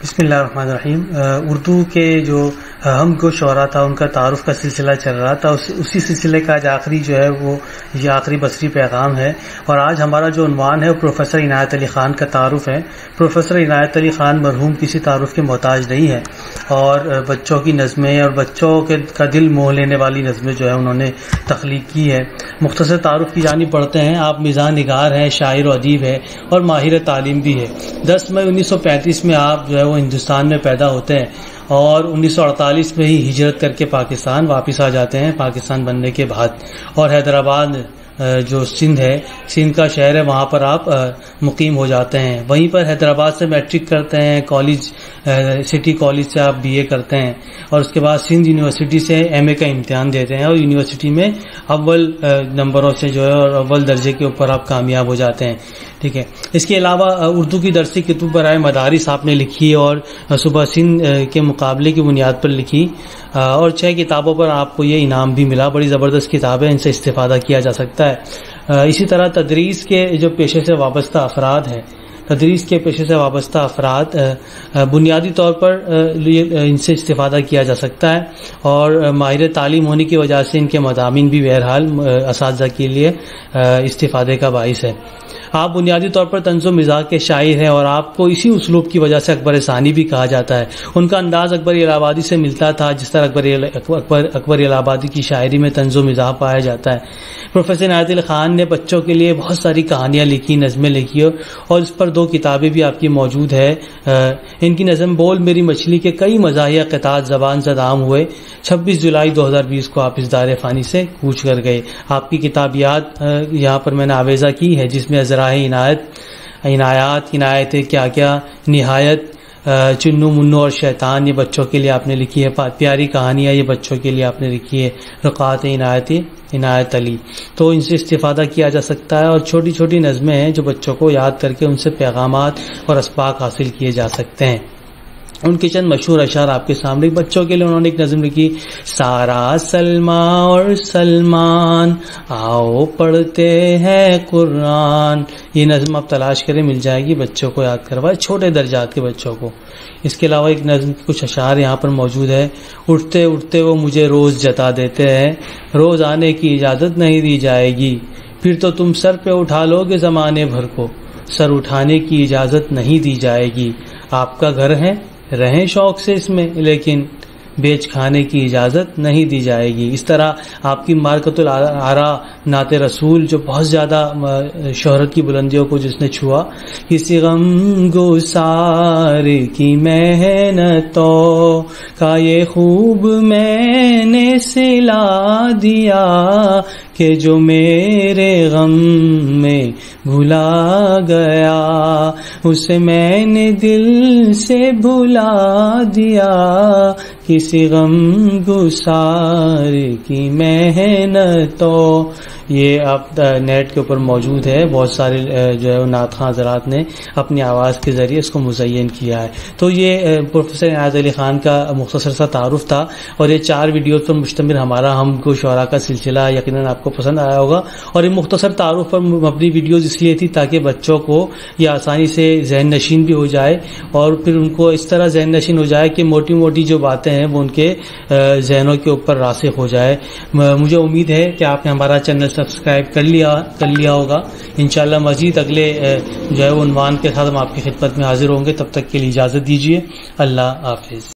بسم اللہ الرحمن الرحیم. اردو کے جو ہم کو شعراء تھا ان کا تعارف کا سلسلہ چل رہا تھا. اسی سلسلے کا آج آخری جو ہے وہ یہ آخری بصری پیغام ہے. اور آج ہمارا جو عنوان ہے وہ پروفیسر عنایت علی خان کا تعارف ہے. پروفیسر عنایت علی خان مرحوم کسی تعارف کے محتاج نہیں ہے اور بچوں کی نظمیں اور بچوں کا دل موہ لینے والی نظمیں جو ہے انہوں نے تخلیق کی ہے. مختصر تعارف کی جانب پڑھتے ہیں. آپ مزاح نگار ہیں، شاعر و ادیب ہے اور ماہر تعلیم بھی ہے. 10 مئی 1935 میں آپ جو ہے وہ ہندوستان میں پیدا ہوتے ہیں اور 1948 میں ہی ہجرت کر کے پاکستان واپس آ جاتے ہیں پاکستان بننے کے بعد. اور حیدرآباد جو سندھ ہے، سندھ کا شہر ہے، وہاں پر آپ مقیم ہو جاتے ہیں. وہیں پر حیدرآباد سے میٹرک کرتے ہیں، کالج سٹی کالج سے آپ BA کرتے ہیں اور اس کے بعد سندھ یونیورسٹی سے MA کا امتحان دیتے ہیں اور یونیورسٹی میں اول نمبروں سے جو ہے اور اول درجے کے اوپر آپ کامیاب ہو جاتے ہیں. ٹھیک ہے. اس کے علاوہ اردو کی درسی کتب برائے مدارس آپ نے لکھی اور صوبہ سندھ کے مقابلے کی بنیاد پر لکھی اور 6 کتابوں پر آپ کو یہ انعام بھی ملا. بڑی زبردست کتابیں، ان سے استفادہ کیا جا سکتا ہے. اسی طرح تدریس کے جو پیشے سے وابستہ افراد ہیں، تدریس کے پیشے سے وابستہ افراد بنیادی طور پر ان سے استفادہ کیا جا سکتا ہے اور ماہر تعلیم ہونے کی وجہ سے ان کے مضامین بھی بہرحال اساتذہ کے لیے استفادے کا باعث ہے. آپ بنیادی طور پر طنز و مزاح کے شاعر ہیں اور آپ کو اسی اسلوب کی وجہ سے اکبر ثانی بھی کہا جاتا ہے. ان کا انداز اکبر الہ آبادی سے ملتا تھا، جس طرح اکبر الہ آبادی کی شاعری میں طنز و مزاح پایا جاتا ہے. پروفیسر عنایت علی خان نے بچوں کے لیے بہت ساری کہانیاں لکھی، نظمیں لکھی اور اس پر 2 کتابیں بھی آپ کی موجود ہے. ان کی نظم بول میری مچھلی کے کئی مزاحیہ قطعات زبان زد عام ہوئے. 26 جولائی 2020 کو آپ اس دار فانی سے کوچ کر گئے. آپ کی کتابیات یہاں پر میں نے آویزہ کی ہے، جس میں ذرائع عنایات کیا کیا، نہایت، چنو منو اور شیطان یہ بچوں کے لیے آپ نے لکھی ہے. پیاری کہانیاں یہ بچوں کے لیے آپ نے لکھی ہے. رقعات عنایت علی. تو ان سے استفادہ کیا جا سکتا ہے اور چھوٹی چھوٹی نظمیں ہیں جو بچوں کو یاد کر کے ان سے پیغامات اور اسباق حاصل کیے جا سکتے ہیں. ان کے چند مشہور اشعار آپ کے سامنے. بچوں کے لیے انہوں نے ایک نظم لکھی، سارا سلمہ اور سلمان آؤ پڑھتے ہیں قرآن. یہ نظم آپ تلاش کریں، مل جائے گی. بچوں کو یاد کروائے، چھوٹے درجات کے بچوں کو. اس کے علاوہ ایک نظم کچھ اشعار یہاں پر موجود ہے. اٹھتے اٹھتے وہ مجھے روز جتا دیتے ہیں، روز آنے کی اجازت نہیں دی جائے گی. پھر تو تم سر پہ اٹھا لو گے زمانے بھر کو، سر اٹھانے کی اجازت نہیں دی جائے گی. آپ کا گھر ہے، رہیں شوق سے اس میں، لیکن بیچ کھانے کی اجازت نہیں دی جائے گی. اس طرح آپ کی مارکۃ الآراء نعت رسول جو بہت زیادہ شہرت کی بلندیوں کو جس نے چھوا، کسی غم گسار کی محنتوں کا یہ خوب میں نے سلا دیا کہ جو میرے غم میں بھلا گیا اسے میں نے دل سے بھلا دیا. کسی غم گسار کی محنتوں، یہ آپ نیٹ کے اوپر موجود ہے. بہت سارے جو ہے نعت خواں حضرات نے اپنی آواز کے ذریعے اس کو مزین کیا ہے. تو یہ پروفیسر عنایت علی خان کا مختصر سا تعارف تھا اور یہ 4 ویڈیوز پر مشتمل ہمارا ہم کو شعراء کا سلسلہ یقیناً آپ کو پسند آیا ہوگا. اور یہ مختصر تعارف پر مبنی ویڈیوز اس لیے تھی تاکہ بچوں کو یہ آسانی سے ذہن نشین بھی ہو جائے اور پھر ان کو اس طرح ذہن نشین ہو جائے کہ موٹی موٹی جو باتیں ہیں وہ ان کے ذہنوں کے اوپر راسخ ہو جائے. مجھے امید ہے کہ آپ نے ہمارا چینل سبسکرائب کر لیا ہوگا. انشاءاللہ مزید اگلے جو ہے عنوان کے ساتھ ہم آپ کی خدمت میں حاضر ہوں گے. تب تک کے لیے اجازت دیجیے. اللہ حافظ.